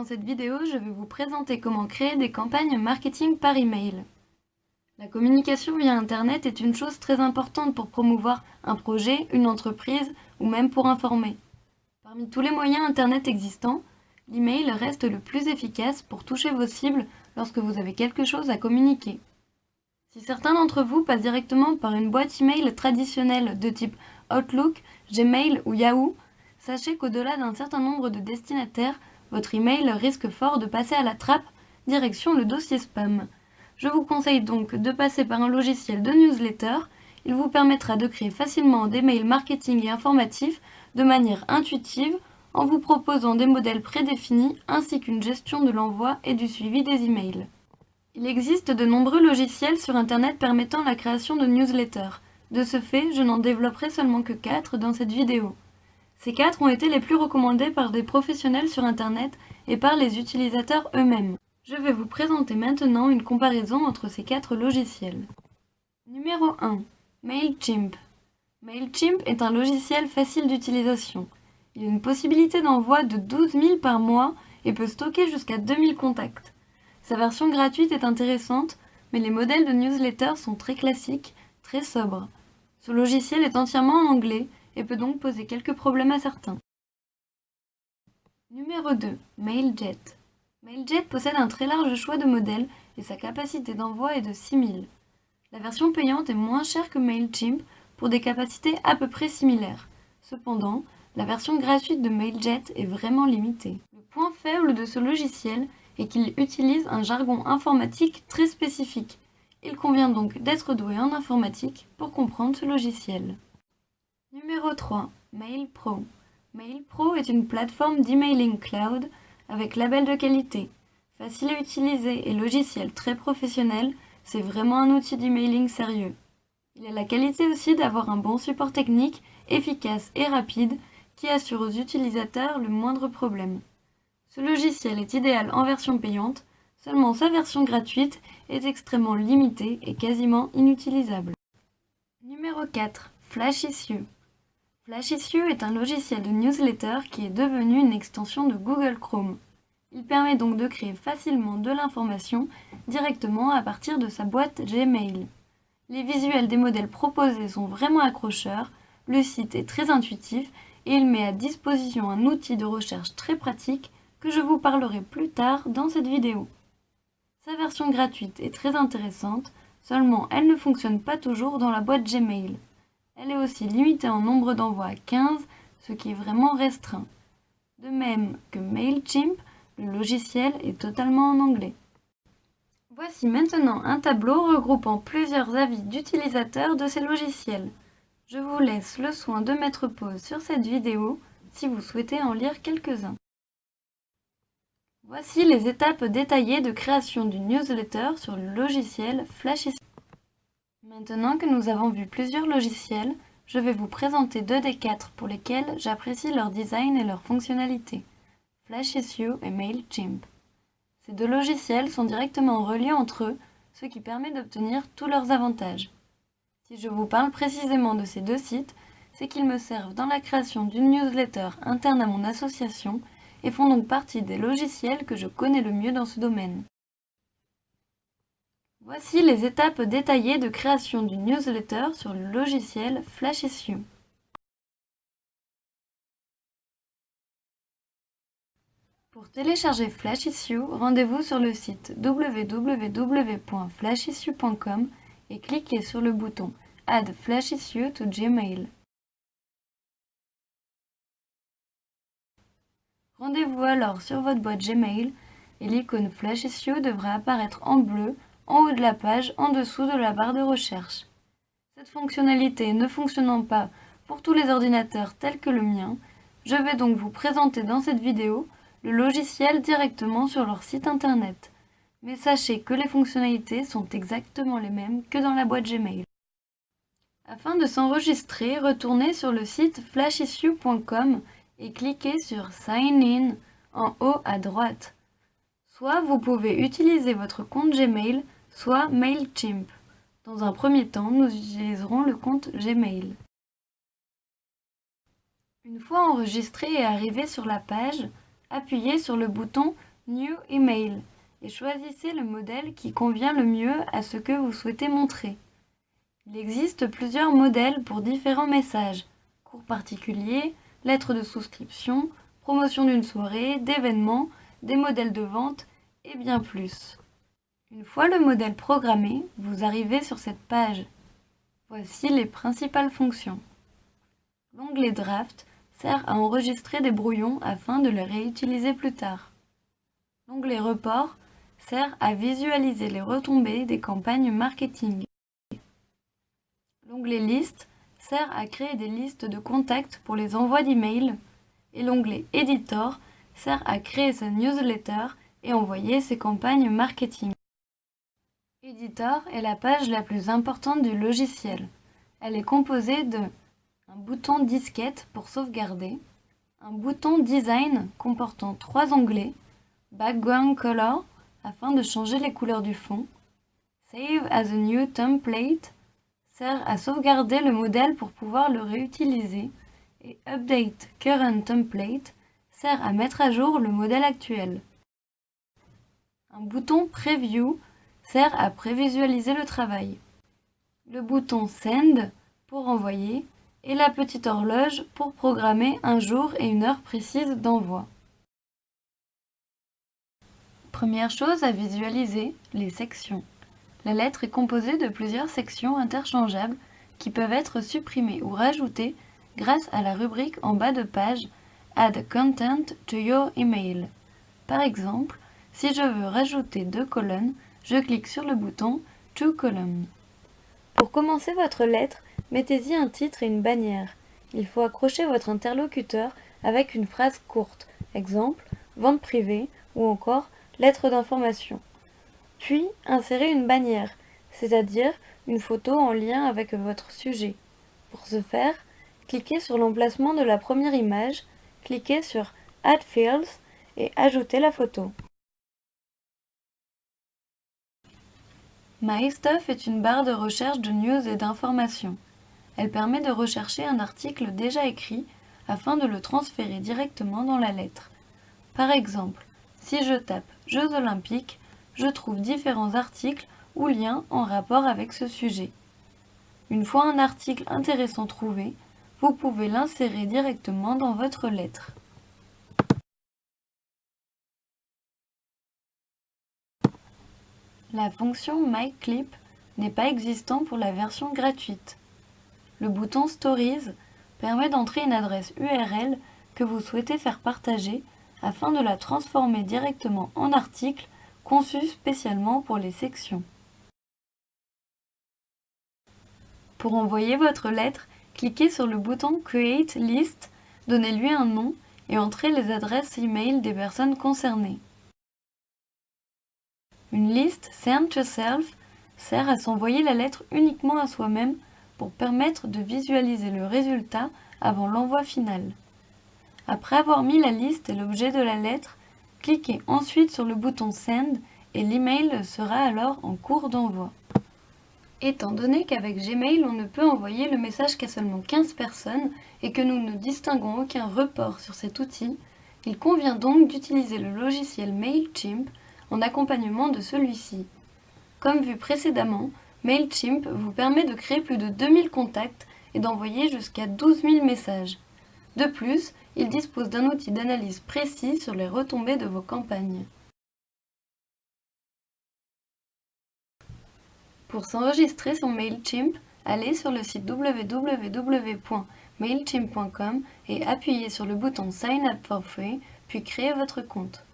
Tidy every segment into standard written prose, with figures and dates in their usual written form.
Dans cette vidéo, je vais vous présenter comment créer des campagnes marketing par email. La communication via Internet est une chose très importante pour promouvoir un projet, une entreprise ou même pour informer. Parmi tous les moyens Internet existants, l'email reste le plus efficace pour toucher vos cibles lorsque vous avez quelque chose à communiquer. Si certains d'entre vous passent directement par une boîte email traditionnelle de type Outlook, Gmail ou Yahoo, sachez qu'au-delà d'un certain nombre de destinataires, votre email risque fort de passer à la trappe, direction le dossier spam. Je vous conseille donc de passer par un logiciel de newsletter. Il vous permettra de créer facilement des mails marketing et informatifs de manière intuitive en vous proposant des modèles prédéfinis ainsi qu'une gestion de l'envoi et du suivi des emails. Il existe de nombreux logiciels sur Internet permettant la création de newsletters. De ce fait, je n'en développerai seulement que 4 dans cette vidéo. Ces 4 ont été les plus recommandés par des professionnels sur Internet et par les utilisateurs eux-mêmes. Je vais vous présenter maintenant une comparaison entre ces 4 logiciels. Numéro 1. MailChimp. MailChimp est un logiciel facile d'utilisation. Il a une possibilité d'envoi de 12 000 par mois et peut stocker jusqu'à 2000 contacts. Sa version gratuite est intéressante, mais les modèles de newsletter sont très classiques, très sobres. Ce logiciel est entièrement en anglais et peut donc poser quelques problèmes à certains. Numéro 2. MailJet. MailJet possède un très large choix de modèles et sa capacité d'envoi est de 6000. La version payante est moins chère que MailChimp pour des capacités à peu près similaires. Cependant, la version gratuite de MailJet est vraiment limitée. Le point faible de ce logiciel est qu'il utilise un jargon informatique très spécifique. Il convient donc d'être doué en informatique pour comprendre ce logiciel. Numéro 3. MailPro. MailPro est une plateforme d'emailing cloud avec label de qualité. Facile à utiliser et logiciel très professionnel, c'est vraiment un outil d'emailing sérieux. Il a la qualité aussi d'avoir un bon support technique, efficace et rapide, qui assure aux utilisateurs le moindre problème. Ce logiciel est idéal en version payante, seulement sa version gratuite est extrêmement limitée et quasiment inutilisable. Numéro 4. FlashIssue. FlashIssue est un logiciel de newsletter qui est devenu une extension de Google Chrome. Il permet donc de créer facilement de l'information directement à partir de sa boîte Gmail. Les visuels des modèles proposés sont vraiment accrocheurs, le site est très intuitif et il met à disposition un outil de recherche très pratique que je vous parlerai plus tard dans cette vidéo. Sa version gratuite est très intéressante, seulement elle ne fonctionne pas toujours dans la boîte Gmail. Elle est aussi limitée en nombre d'envois à 15, ce qui est vraiment restreint. De même que MailChimp, le logiciel est totalement en anglais. Voici maintenant un tableau regroupant plusieurs avis d'utilisateurs de ces logiciels. Je vous laisse le soin de mettre pause sur cette vidéo si vous souhaitez en lire quelques-uns. Voici les étapes détaillées de création d'une newsletter sur le logiciel FlashIssue. Maintenant que nous avons vu plusieurs logiciels, je vais vous présenter 2 des 4 pour lesquels j'apprécie leur design et leurs fonctionnalités, FlashIssue et MailChimp. Ces 2 logiciels sont directement reliés entre eux, ce qui permet d'obtenir tous leurs avantages. Si je vous parle précisément de ces 2 sites, c'est qu'ils me servent dans la création d'une newsletter interne à mon association et font donc partie des logiciels que je connais le mieux dans ce domaine. Voici les étapes détaillées de création d'une newsletter sur le logiciel FlashIssue. Pour télécharger FlashIssue, rendez-vous sur le site www.flashissue.com et cliquez sur le bouton Add FlashIssue to Gmail. Rendez-vous alors sur votre boîte Gmail et l'icône FlashIssue devra apparaître en bleu en haut de la page en dessous de la barre de recherche. Cette fonctionnalité ne fonctionnant pas pour tous les ordinateurs tels que le mien, je vais donc vous présenter dans cette vidéo le logiciel directement sur leur site internet. Mais sachez que les fonctionnalités sont exactement les mêmes que dans la boîte Gmail. Afin de s'enregistrer, retournez sur le site flashissue.com et cliquez sur Sign In en haut à droite. Soit vous pouvez utiliser votre compte Gmail, soit MailChimp. Dans un premier temps, nous utiliserons le compte Gmail. Une fois enregistré et arrivé sur la page, appuyez sur le bouton New Email et choisissez le modèle qui convient le mieux à ce que vous souhaitez montrer. Il existe plusieurs modèles pour différents messages, cours particuliers, lettres de souscription, promotion d'une soirée, d'événements, des modèles de vente et bien plus. Une fois le modèle programmé, vous arrivez sur cette page. Voici les principales fonctions. L'onglet Draft sert à enregistrer des brouillons afin de les réutiliser plus tard. L'onglet Report sert à visualiser les retombées des campagnes marketing. L'onglet Liste sert à créer des listes de contacts pour les envois d'emails et l'onglet Editor sert à créer sa newsletter et envoyer ses campagnes marketing. Editor est la page la plus importante du logiciel. Elle est composée de un bouton disquette pour sauvegarder, un bouton Design comportant 3 onglets, Background Color afin de changer les couleurs du fond, Save as a new template sert à sauvegarder le modèle pour pouvoir le réutiliser et Update current template sert à mettre à jour le modèle actuel. Un bouton Preview sert à prévisualiser le travail. Le bouton Send pour envoyer et la petite horloge pour programmer un jour et une heure précise d'envoi. Première chose à visualiser, les sections. La lettre est composée de plusieurs sections interchangeables qui peuvent être supprimées ou rajoutées grâce à la rubrique en bas de page Add content to your email. Par exemple, si je veux rajouter 2 colonnes, je clique sur le bouton 2 columns. Pour commencer votre lettre, mettez-y un titre et une bannière. Il faut accrocher votre interlocuteur avec une phrase courte, exemple, vente privée ou encore lettre d'information. Puis, insérez une bannière, c'est-à-dire une photo en lien avec votre sujet. Pour ce faire, cliquez sur l'emplacement de la première image, cliquez sur Add Fields et ajoutez la photo. MyStuff est une barre de recherche de news et d'informations. Elle permet de rechercher un article déjà écrit afin de le transférer directement dans la lettre. Par exemple, si je tape Jeux olympiques, je trouve différents articles ou liens en rapport avec ce sujet. Une fois un article intéressant trouvé, vous pouvez l'insérer directement dans votre lettre. La fonction MyClip n'est pas existante pour la version gratuite. Le bouton Stories permet d'entrer une adresse URL que vous souhaitez faire partager afin de la transformer directement en article conçu spécialement pour les sections. Pour envoyer votre lettre, cliquez sur le bouton Create List, donnez-lui un nom et entrez les adresses e-mail des personnes concernées. Une liste Send to Self sert à s'envoyer la lettre uniquement à soi-même pour permettre de visualiser le résultat avant l'envoi final. Après avoir mis la liste et l'objet de la lettre, cliquez ensuite sur le bouton Send et l'email sera alors en cours d'envoi. Étant donné qu'avec Gmail on ne peut envoyer le message qu'à seulement 15 personnes et que nous ne distinguons aucun report sur cet outil, il convient donc d'utiliser le logiciel MailChimp en accompagnement de celui-ci. Comme vu précédemment, MailChimp vous permet de créer plus de 2000 contacts et d'envoyer jusqu'à 12 000 messages. De plus, il dispose d'un outil d'analyse précis sur les retombées de vos campagnes. Pour s'enregistrer sur MailChimp, allez sur le site www.mailchimp.com et appuyez sur le bouton Sign up for free, puis créez votre compte.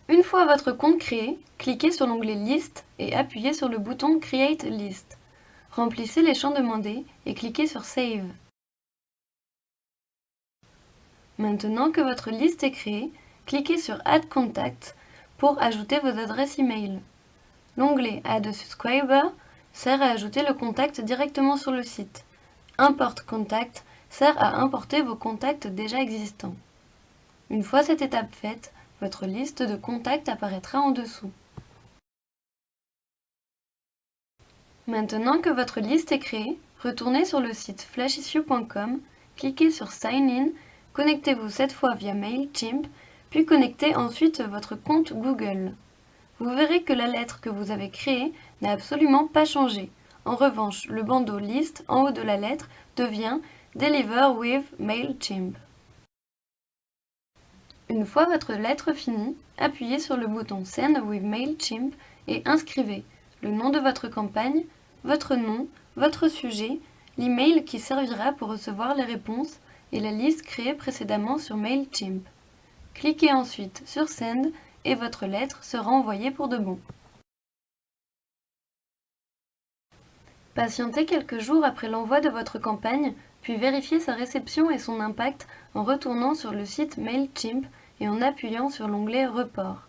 Une fois votre compte créé, cliquez sur l'onglet Liste et appuyez sur le bouton Create List. Remplissez les champs demandés et cliquez sur Save. Maintenant que votre liste est créée, cliquez sur Add Contact pour ajouter vos adresses e-mail. L'onglet Add a Subscriber sert à ajouter le contact directement sur le site. Import Contact sert à importer vos contacts déjà existants. Une fois cette étape faite, votre liste de contacts apparaîtra en dessous. Maintenant que votre liste est créée, retournez sur le site flashissue.com, cliquez sur Sign In, connectez-vous cette fois via MailChimp, puis connectez ensuite votre compte Google. Vous verrez que la lettre que vous avez créée n'a absolument pas changé. En revanche, le bandeau List en haut de la lettre devient Deliver with MailChimp. Une fois votre lettre finie, appuyez sur le bouton Send with MailChimp et inscrivez le nom de votre campagne, votre nom, votre sujet, l'email qui servira pour recevoir les réponses et la liste créée précédemment sur MailChimp. Cliquez ensuite sur Send et votre lettre sera envoyée pour de bon. Patientez quelques jours après l'envoi de votre campagne, puis vérifiez sa réception et son impact en retournant sur le site MailChimp et en appuyant sur l'onglet Report.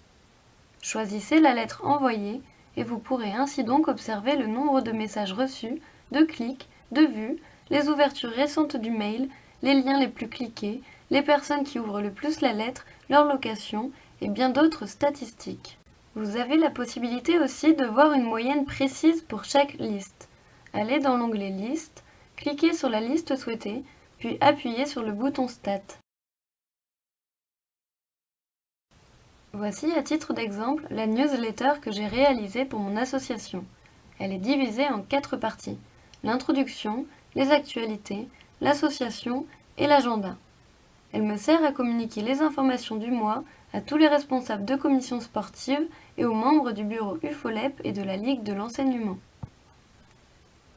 Choisissez la lettre envoyée et vous pourrez ainsi donc observer le nombre de messages reçus, de clics, de vues, les ouvertures récentes du mail, les liens les plus cliqués, les personnes qui ouvrent le plus la lettre, leur location et bien d'autres statistiques. Vous avez la possibilité aussi de voir une moyenne précise pour chaque liste. Allez dans l'onglet Liste, cliquez sur la liste souhaitée, puis appuyez sur le bouton Stats. Voici à titre d'exemple la newsletter que j'ai réalisée pour mon association. Elle est divisée en 4 parties: l'introduction, les actualités, l'association et l'agenda. Elle me sert à communiquer les informations du mois à tous les responsables de commissions sportives et aux membres du bureau UFOLEP et de la Ligue de l'enseignement.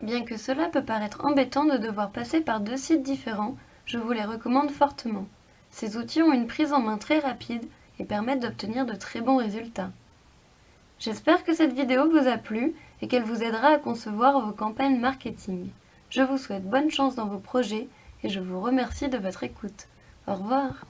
Bien que cela peut paraître embêtant de devoir passer par 2 sites différents, je vous les recommande fortement. Ces outils ont une prise en main très rapide et permettent d'obtenir de très bons résultats. J'espère que cette vidéo vous a plu et qu'elle vous aidera à concevoir vos campagnes marketing. Je vous souhaite bonne chance dans vos projets et je vous remercie de votre écoute. Au revoir.